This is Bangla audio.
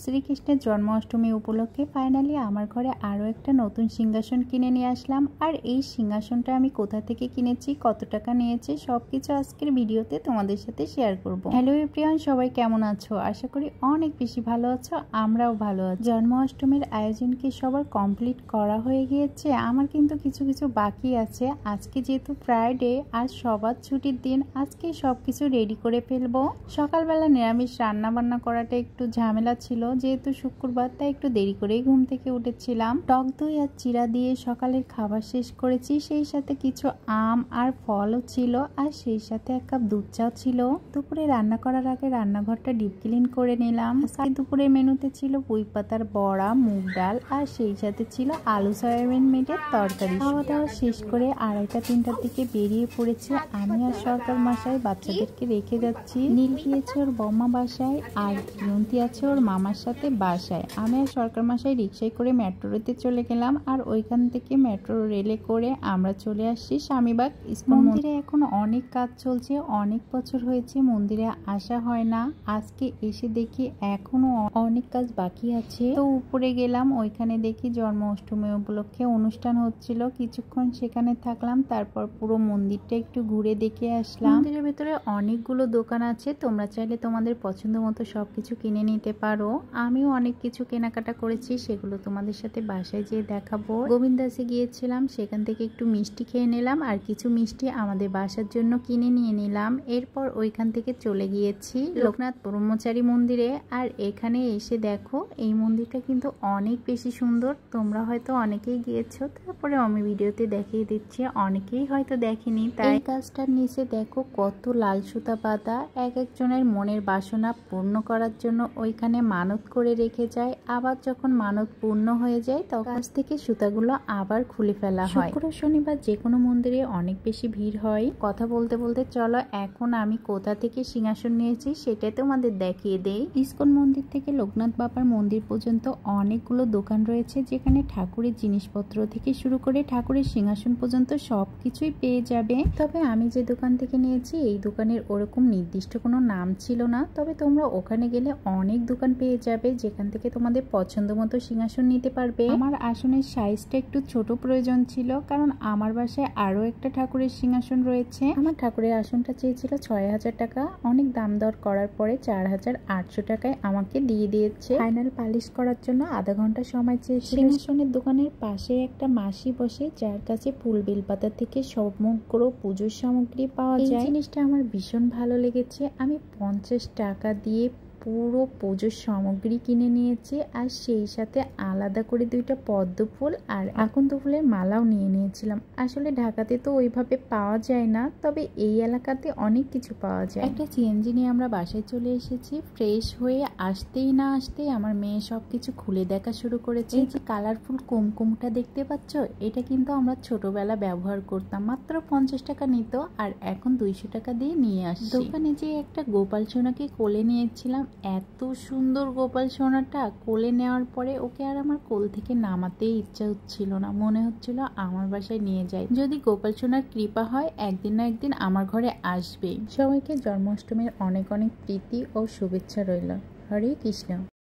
শ্রীকৃষ্ণের জন্মাষ্টমী উপলক্ষে ফাইনালি আমার ঘরে আরও একটা নতুন সিংহাসন কিনে নিয়ে আসলাম। আর এই সিংহাসনটা আমি কোথা থেকে কিনেছি, কত টাকা নিয়েছে, সবকিছু আজকের ভিডিওতে তোমাদের সাথে শেয়ার করব। হ্যালো এভরিওয়ান, সবাই কেমন আছো? আশা করি অনেক বেশি ভালো আছো, আমরাও ভালো আছি। জন্মাষ্টমীর আয়োজন কি সবার কমপ্লিট করা হয়ে গিয়েছে? আমার কিন্তু কিছু কিছু বাকি আছে। আজকে যেহেতু ফ্রাইডে, আজ সবার ছুটির দিন, আজকে সবকিছু রেডি করে ফেলবো। সকালবেলা নিরামিষ রান্না বান্না করাটা একটু ঝামেলা ছিল, যেহেতু শুক্রবার, তাই একটু দেরি করেই ঘুম থেকে উঠেছিলাম। টক দই আর চিরা দিয়ে সকালের খাবার শেষ করেছি, সেই সাথে কিছু আম আর ফলও ছিল, আর সেই সাথে এক কাপ দুধ চাও ছিল। দুপুরে রান্না করার আগে রান্নাঘরটা ডিপ ক্লিন করে নিলাম। দুপুরের মেনুতে ছিল পুঁই পাতার বড়া, মুগ ডাল, আর সেই সাথে ছিল আলু সয়াবিন মিটের তরকারি। খাওয়া দাওয়া শেষ করে 2:30-3টার দিকে বেরিয়ে পড়েছে। আমি আর সরকার মশাই বাচ্চাদেরকে রেখে যাচ্ছি। নীল গিয়েছে ওর বম্মা বাসায়, আর কিয়ন্তি আছে ওর মামার সাথে বাসায়। আমি আর সরকার মশাই রিক্সায় করে মেট্রোতে চলে গেলাম, আর ওইখান থেকে মেট্রো রেলে করে আমরা চলে আসছি স্বামীবাগ ইসকন মন্দিরে। এখন অনেক কাজ চলছে, অনেক বছর হয়েছে মন্দিরে আসা হয় না। আজকে এসে দেখি এখনো অনেক কাজ বাকি আছে। তো উপরে গেলাম, ওইখানে দেখি জন্মাষ্টমী উপলক্ষে অনুষ্ঠান হচ্ছিল। কিছুক্ষণ সেখানে থাকলাম, তারপর পুরো মন্দিরটা একটু ঘুরে দেখে আসলাম। মন্দিরের ভেতরে অনেকগুলো দোকান আছে, তোমরা চাইলে তোমাদের পছন্দ মতো সবকিছু কিনে নিতে পারো। আমিও অনেক কিছু কেনাকাটা করেছি, সেগুলো তোমাদের সাথে বাসায় যেয়ে দেখাবো। গোবিন্দাসে গিয়েছিলাম, সেখান থেকে একটু মিষ্টি খেয়ে নিলাম, আর কিছু মিষ্টি আমাদের বাসার জন্য কিনে নিয়ে নিলাম। এরপর ওইখান থেকে চলে গিয়েছি লোকনাথ ব্রহ্মচারী মন্দিরে। আর এখানে এসে দেখো, এই মন্দিরটা কিন্তু অনেক বেশি সুন্দর। তোমরা হয়তো অনেকেই গিয়েছো, তারপরে আমি ভিডিওতে দেখিয়ে দিচ্ছি, অনেকেই হয়তো দেখেনি। তাই গাছটার নিচে দেখো কত লাল সুতা বাঁধা। এক একজনের মনের বাসনা পূর্ণ করার জন্য ওইখানে মানত করে রেখে যায়। আবার যখন মানত পূর্ণ হয়ে যায়, তখন গাছ থেকে সুতাগুলো আবার খুলে ফেলা হয়। শুক্র শনিবার যে কোনো মন্দিরে অনেক বেশি ভিড় হয়। কথা বলতে বলতে চলো এখন আমি কোথা থেকে সিংহাসন নিয়েছি সেটা তোমাদের দেখিয়ে দেই। ইসকন মন্দির থেকে লোকনাথ বাবার মন্দির পর্যন্ত অনেকগুলো দোকান রয়েছে, যেখানে ঠাকুরের জিনিসপত্র থেকে শুরু করে ঠাকুরের সিংহাসন পর্যন্ত সবকিছুই পেয়ে যাবে। তবে আমি যে দোকান থেকে নিয়েছি, এই দোকানের ওরকম নির্দিষ্ট কোনো নাম ছিল না। তবে তোমরা ওখানে গেলে অনেক দোকান পেয়ে যাবে, যেখান থেকে তোমাদের পছন্দ মতো সিংহাসন নিতে পারবে। আমার আসনের সাইজটা একটু ছোট প্রয়োজন ছিল, কারণ আমার বাসায় আরো একটা ঠাকুরের সিংহাসন রয়েছে। আমার ঠাকুরের আসনটা চেয়েছিল 6,000 টাকা, অনেক দাম দর করার পরে 4,800 টাকায় আমাকে দিয়ে দিয়েছে। ফাইনাল পালিশ করার জন্য আধা ঘন্টা সময় চেয়েছিল। সিংহাসনের দোকানের পাশে একটা মাসি বসে, যার কাছে ফুল বেলপাতা থেকে সমগ্র পুজোর সামগ্রী পাওয়া যায়। এই জিনিসটা আমার ভীষণ ভালো লেগেছে। আমি 50 টাকা দিয়ে পুরো পুজোর সামগ্রী কিনে নিয়েছি, আর সেই সাথে আলাদা করে 2টা পদ্ম ফুল আর আকন্দ ফুলের মালাও নিয়ে নিয়েছিলাম। আসলে ঢাকাতে তো ওইভাবে পাওয়া যায় না, তবে এই এলাকাতে অনেক কিছু পাওয়া যায়। একটা সিএনজি নিয়ে আমরা বাসায় চলে এসেছি। ফ্রেশ হয়ে আসতেই না আসতেই আমার মেয়ে সবকিছু খুলে দেখা শুরু করেছে। এই যে কালারফুল কুমকুমটা দেখতে পাচ্ছ, এটা কিন্তু আমরা ছোটবেলা ব্যবহার করতাম। মাত্র 50 টাকা নিত, আর এখন 200 টাকা দিয়ে নিয়ে আসছি। দোকানে যে একটা গোপাল সোনাকে কোলে নিয়েছিলাম, এত সুন্দর গোপাল সোনাটা। কোলে নেওয়ার পরে ওকে আর আমার কোল থেকে নামাতেই ইচ্ছা হচ্ছিল না, মনে হচ্ছিল আমার বাসায় নিয়ে যাই। যদি গোপাল সোনার কৃপা হয়, একদিন না একদিন আমার ঘরে আসবে। সবাইকে জন্মাষ্টমীর অনেক অনেক প্রীতি ও শুভেচ্ছা রইল। হরে কৃষ্ণ।